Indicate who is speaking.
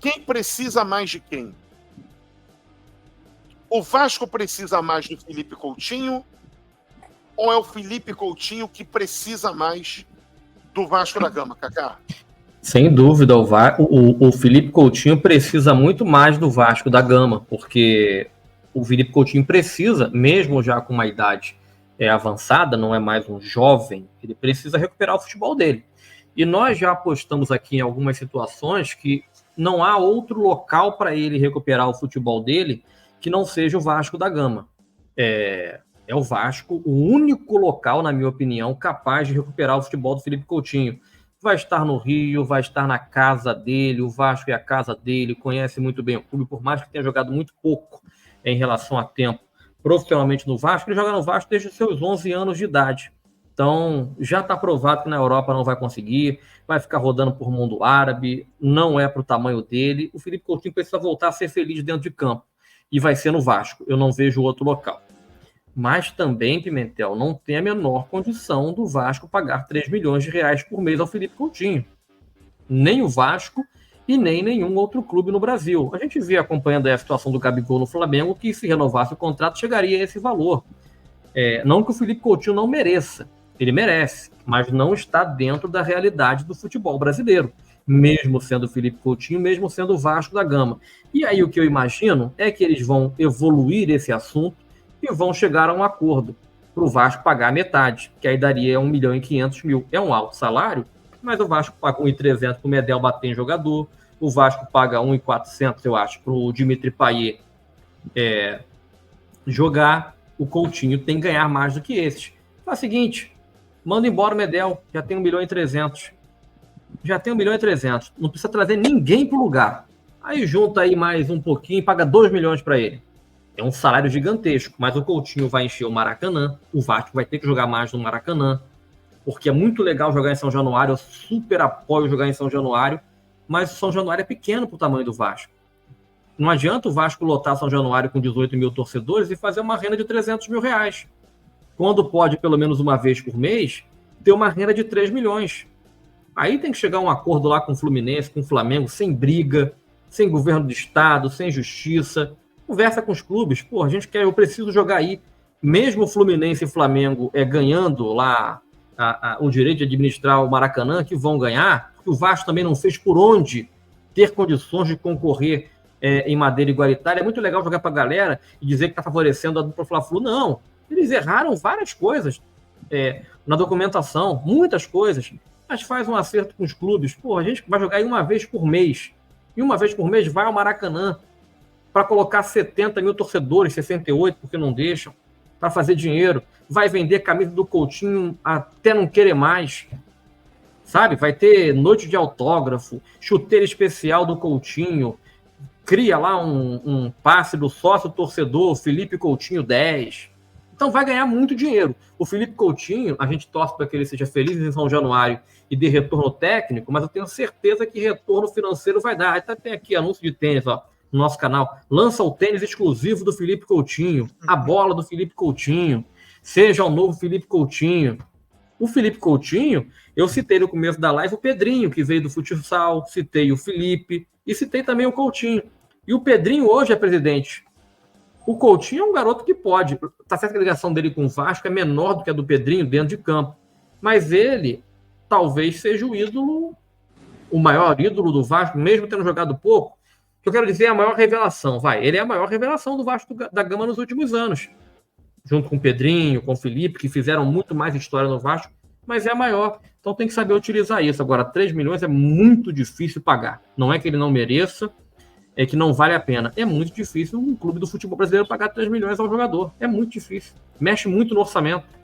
Speaker 1: quem precisa mais de quem? O Vasco precisa mais do Felipe Coutinho ou é o Felipe Coutinho que precisa mais do Vasco da Gama, Kaká?
Speaker 2: Sem dúvida, o Felipe Coutinho precisa muito mais do Vasco da Gama, porque o Felipe Coutinho precisa, mesmo já com uma idade avançada, não é mais um jovem, ele precisa recuperar o futebol dele. E nós já apostamos aqui em algumas situações que não há outro local para ele recuperar o futebol dele que não seja o Vasco da Gama. É o Vasco o único local, na minha opinião, capaz de recuperar o futebol do Felipe Coutinho. Vai estar no Rio, vai estar na casa dele, o Vasco é a casa dele, conhece muito bem o clube, por mais que tenha jogado muito pouco em relação a tempo profissionalmente no Vasco, ele joga no Vasco desde os seus 11 anos de idade. Então, já está provado que na Europa não vai conseguir, vai ficar rodando por mundo árabe, não é para o tamanho dele. O Felipe Coutinho precisa voltar a ser feliz dentro de campo, e vai ser no Vasco, eu não vejo outro local. Mas também, Pimentel, não tem a menor condição do Vasco pagar 3 milhões de reais por mês ao Felipe Coutinho. Nem o Vasco e nem nenhum outro clube no Brasil. A gente vê acompanhando a situação do Gabigol no Flamengo que se renovasse o contrato chegaria a esse valor. Não que o Felipe Coutinho não mereça, ele merece, mas não está dentro da realidade do futebol brasileiro, mesmo sendo o Felipe Coutinho, mesmo sendo o Vasco da Gama. E aí o que eu imagino é que eles vão evoluir esse assunto e vão chegar a um acordo para o Vasco pagar metade, que aí daria 1.500.000. É um alto salário, mas o Vasco paga 1.300 para o Medel bater em jogador, o Vasco paga 1.400, eu acho, para o Dimitri Payet jogar. O Coutinho tem que ganhar mais do que esses. Faz o seguinte, manda embora o Medel, já tem 1.300.000. Já tem 1.300.000. Não precisa trazer ninguém para o lugar. Aí junta aí mais um pouquinho e paga 2 milhões para ele. É um salário gigantesco, mas o Coutinho vai encher o Maracanã, o Vasco vai ter que jogar mais no Maracanã, porque é muito legal jogar em São Januário, eu super apoio jogar em São Januário, mas o São Januário é pequeno para o tamanho do Vasco. Não adianta o Vasco lotar São Januário com 18 mil torcedores e fazer uma renda de 300 mil reais, quando pode, pelo menos uma vez por mês, ter uma renda de 3 milhões. Aí tem que chegar a um acordo lá com o Fluminense, com o Flamengo, sem briga, sem governo do Estado, sem justiça. Conversa com os clubes, eu preciso jogar aí, mesmo o Fluminense e Flamengo ganhando lá o direito de administrar o Maracanã, que vão ganhar, porque o Vasco também não fez por onde ter condições de concorrer em madeira igualitária. É muito legal jogar para a galera e dizer que está favorecendo a dupla Fla-Flu. Não, eles erraram várias coisas na documentação, muitas coisas, mas faz um acerto com os clubes. A gente vai jogar aí uma vez por mês, e uma vez por mês vai ao Maracanã, para colocar 70 mil torcedores, 68, porque não deixam, para fazer dinheiro. Vai vender camisa do Coutinho até não querer mais, sabe? Vai ter noite de autógrafo, chuteira especial do Coutinho, cria lá um passe do sócio torcedor, Felipe Coutinho 10. Então vai ganhar muito dinheiro. O Felipe Coutinho, a gente torce para que ele seja feliz em São Januário e dê retorno técnico, mas eu tenho certeza que retorno financeiro vai dar. Tem aqui anúncio de tênis, ó, no nosso canal. Lança o tênis exclusivo do Felipe Coutinho, a bola do Felipe Coutinho, seja o novo Felipe Coutinho. O Felipe Coutinho, eu citei no começo da live o Pedrinho, que veio do futsal, citei o Felipe e citei também o Coutinho. E o Pedrinho hoje é presidente. O Coutinho é um garoto que pode. Tá certo que a ligação dele com o Vasco é menor do que a do Pedrinho dentro de campo. Mas ele talvez seja o maior ídolo do Vasco, mesmo tendo jogado pouco. O que eu quero dizer é a maior revelação. Ele é a maior revelação do Vasco da Gama nos últimos anos. Junto com o Pedrinho, com o Felipe, que fizeram muito mais história no Vasco, mas é a maior. Então tem que saber utilizar isso. Agora, 3 milhões é muito difícil pagar. Não é que ele não mereça, é que não vale a pena. É muito difícil um clube do futebol brasileiro pagar 3 milhões ao jogador. É muito difícil. Mexe muito no orçamento.